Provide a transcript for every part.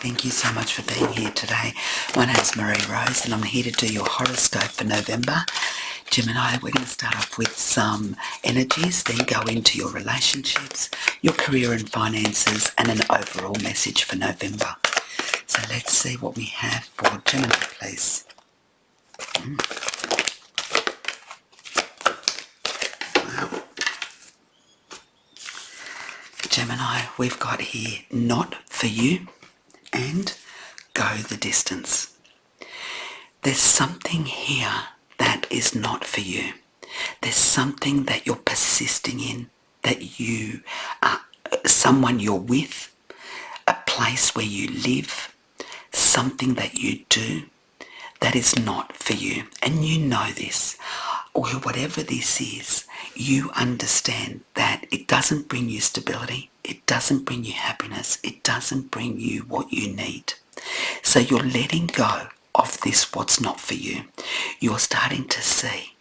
Thank you so much for being here today. My name's Marie Rose and I'm here to do your horoscope for November. Gemini, we're going to start off with some energies, then go into your relationships, your career and finances, and an overall message for November. So let's see what we have for Gemini, please. Wow. Gemini, we've got here not for you and go the distance. There's something here that is not for you. There's something that you're persisting in, that you are someone you're with, a place where you live, something that you do that is not for you. And you know this, or whatever this is, you understand that it doesn't bring you stability, it doesn't bring you happiness, it doesn't bring you what you need. So you're letting go of this what's not for you. You're starting to see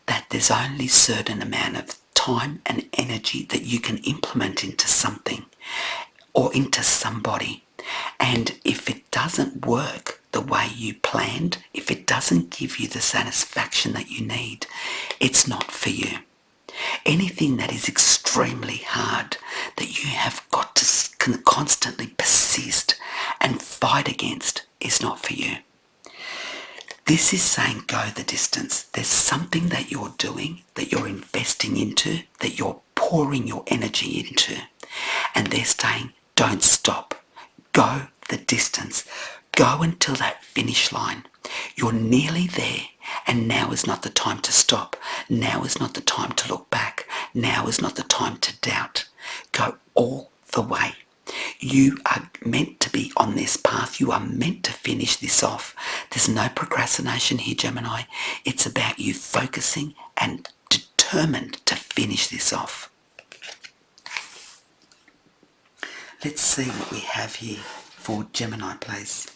that there's only a certain amount of time and energy that you can implement into something or into somebody. And if it doesn't work the way you planned, if it doesn't give you the satisfaction that you need, it's not for you. Anything that is extremely hard, that you have got to constantly persist and fight against, is not for you. This is saying go the distance. There's something that you're doing, that you're investing into, that you're pouring your energy into. And they're saying don't stop. Go the distance. Go until that finish line. You're nearly there, and now is not the time to stop. Now is not the time to look back. Now is not the time to doubt. Go all the way. You are meant to be on this path. You are meant to finish this off. There's no procrastination here, Gemini. It's about you focusing and determined to finish this off. Let's see what we have here for Gemini, please.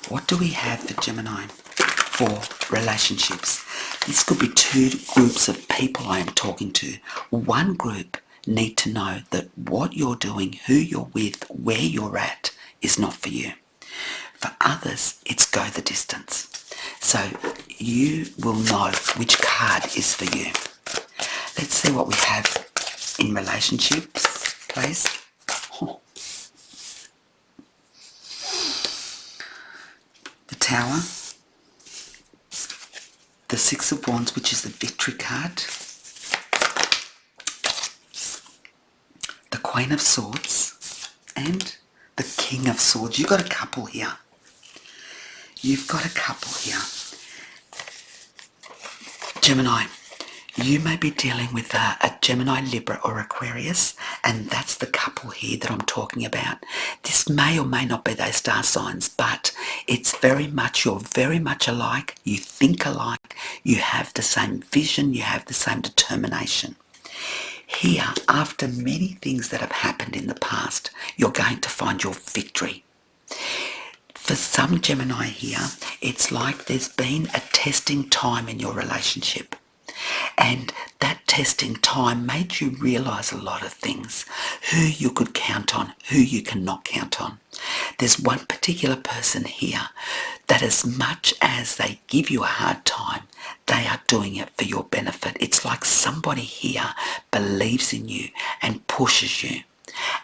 What do we have for Gemini for relationships? This could be two groups of people I am talking to. One group need to know that what you're doing, who you're with, where you're at is not for you. For others, it's go the distance. So you will know which card is for you. Let's see what we have in relationships, please. The Tower, the Six of Wands, which is the Victory card, the Queen of Swords, and the King of Swords. You've got a couple here. You've got a couple here. Gemini, you may be dealing with a Gemini, Libra or Aquarius, and that's the couple here that I'm talking about. This may or may not be those star signs, but it's very much, you're very much alike, you think alike, you have the same vision, you have the same determination. Here, after many things that have happened in the past, you're going to find your victory. For some Gemini here, it's like there's been a testing time in your relationship. And that testing time made you realise a lot of things. Who you could count on, who you cannot count on. There's one particular person here that as much as they give you a hard time, they are doing it for your benefit. It's like somebody here believes in you and pushes you.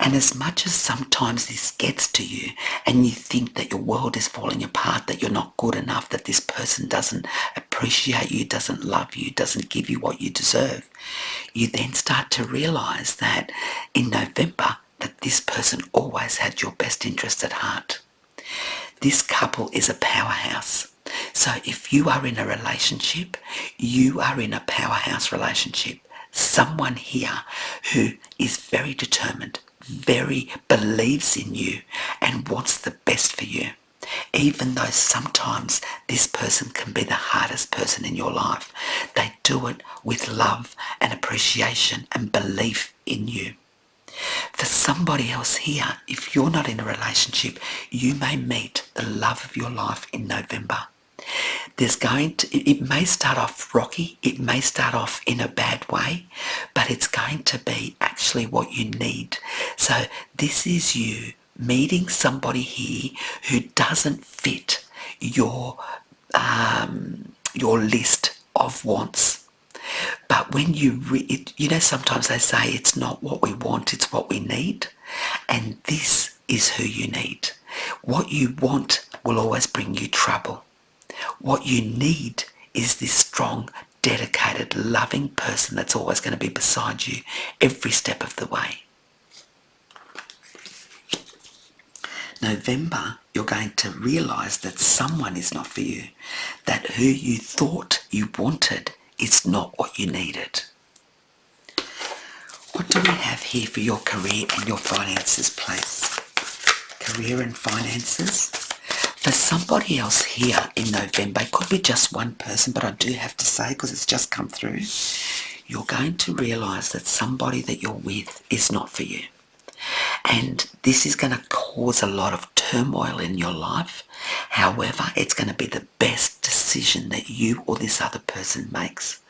And as much as sometimes this gets to you and you think that your world is falling apart, that you're not good enough, that this person doesn't appreciate you, doesn't love you, doesn't give you what you deserve, you then start to realise that in November that this person always had your best interest at heart. This couple is a powerhouse. So if you are in a relationship, you are in a powerhouse relationship. Someone here who is very determined, very believes in you and wants the best for you. Even though sometimes this person can be the hardest person in your life, they do it with love and appreciation and belief in you. For somebody else here, if you're not in a relationship, you may meet the love of your life in November. It may start off rocky, it may start off in a bad way, but it's going to be actually what you need. So this is you meeting somebody here who doesn't fit your list of wants. But when sometimes they say it's not what we want, it's what we need. And this is who you need. What you want will always bring you trouble. What you need is this strong, dedicated, loving person that's always going to be beside you every step of the way. November, you're going to realise that someone is not for you, that who you thought you wanted is not what you needed. What do we have here for your career and your finances, please? Career and finances. For somebody else here in November, it could be just one person, but I do have to say, because it's just come through, you're going to realise that somebody that you're with is not for you. And this is going to cause a lot of turmoil in your life. However, it's going to be the best decision that you or this other person makes,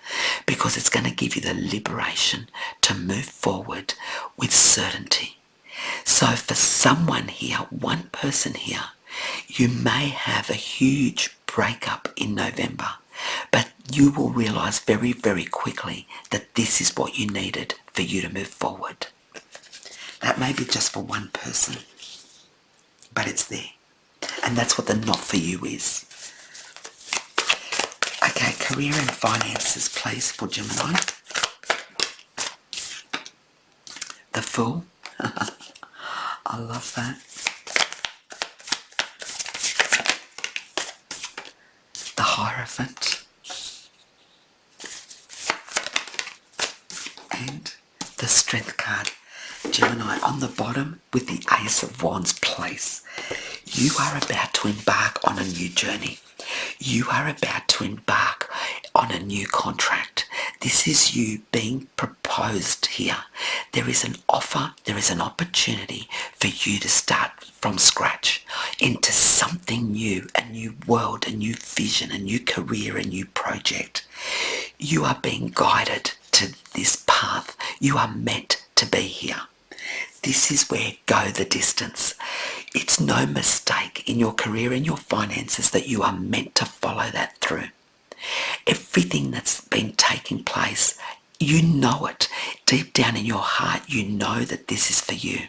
because it's going to give you the liberation to move forward with certainty. So for someone here, one person here, you may have a huge breakup in November, but you will realise very, very quickly that this is what you needed for you to move forward. That may be just for one person, but it's there. And that's what the not for you is. Okay, career and finances, please, for Gemini. The Fool. I love that. The Hierophant. And the Strength card. Gemini, on the bottom with the Ace of Wands, place. You are about to embark on a new journey. You are about to embark on a new contract. This is you being proposed here. There is an offer, there is an opportunity for you to start from scratch into something new, a new world, a new vision, a new career, a new project. You are being guided to this path. You are meant to be here. This is where go the distance. It's no mistake in your career and your finances that you are meant to follow that through. Everything that's been taking place, you know it. Deep down in your heart, you know that this is for you.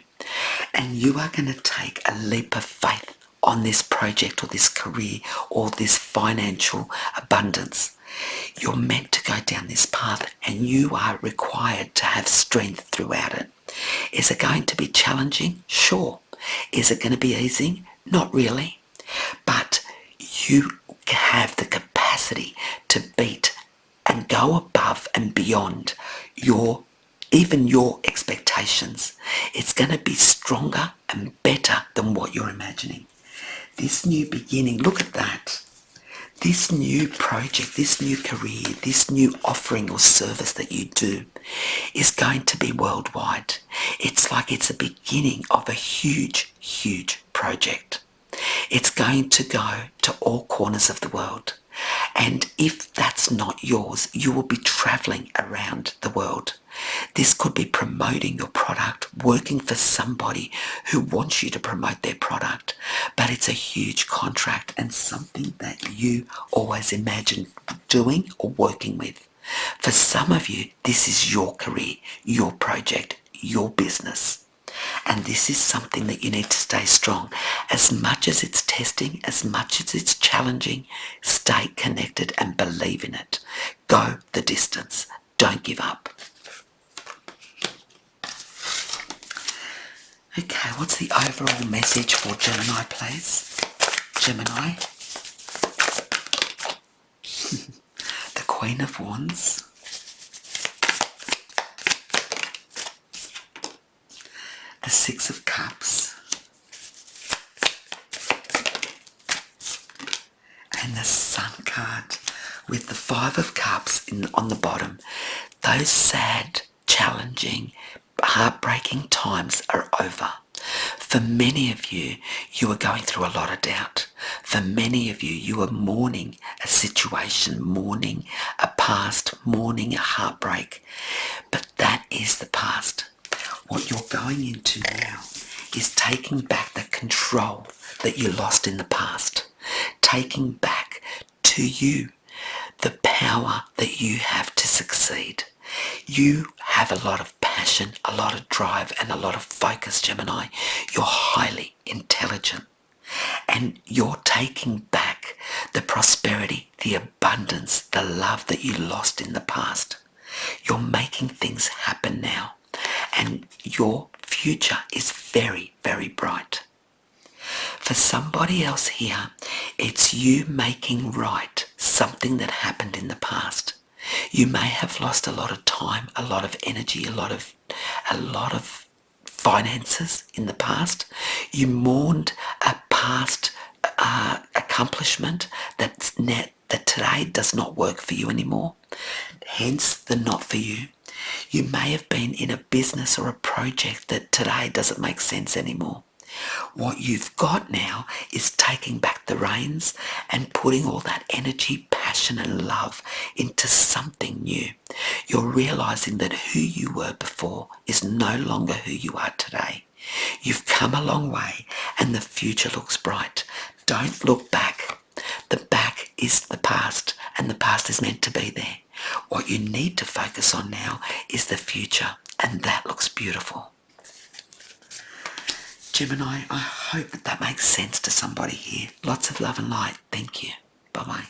And you are going to take a leap of faith on this project or this career or this financial abundance. You're meant to go down this path, and you are required to have strength throughout it. Is it going to be challenging? Sure. Is it going to be easy? Not really. But you have the capacity to beat and go above and beyond even your expectations. It's going to be stronger and better than what you're imagining. This new beginning, look at that. This new project, this new career, this new offering or service that you do is going to be worldwide. It's like it's the beginning of a huge, huge project. It's going to go to all corners of the world. And if that's not yours, you will be traveling around the world. This could be promoting your product, working for somebody who wants you to promote their product. But it's a huge contract and something that you always imagined doing or working with. For some of you, this is your career, your project, your business. And this is something that you need to stay strong. As much as it's testing, as much as it's challenging, stay connected and believe in it. Go the distance. Don't give up. Okay, what's the overall message for Gemini, please? Gemini. The Queen of Wands. The Six of Cups. And the Sun card with the Five of Cups on the bottom. Those sad, challenging, heartbreaking times are over. For many of you, you are going through a lot of doubt. For many of you, you are mourning a situation, mourning a past, mourning a heartbreak. But that is the past. What you're going into now is taking back the control that you lost in the past. Taking back to you the power that you have to succeed. You have a lot of passion, a lot of drive, and a lot of focus, Gemini. You're highly intelligent. And you're taking back the prosperity, the abundance, the love that you lost in the past. You're making things happen now. And your future is very, very bright. For somebody else here, it's you making right something that happened in the past. You may have lost a lot of time, a lot of energy, a lot of finances in the past. You mourned a past accomplishment that today does not work for you anymore. Hence the not for you. You may have been in a business or a project that today doesn't make sense anymore. What you've got now is taking back the reins and putting all that energy, passion and love into something new. You're realizing that who you were before is no longer who you are today. You've come a long way and the future looks bright. Don't look back. The back is the past and the past is meant to be there. What you need to focus on now is the future, and that looks beautiful. Gemini, I hope that makes sense to somebody here. Lots of love and light. Thank you. Bye-bye.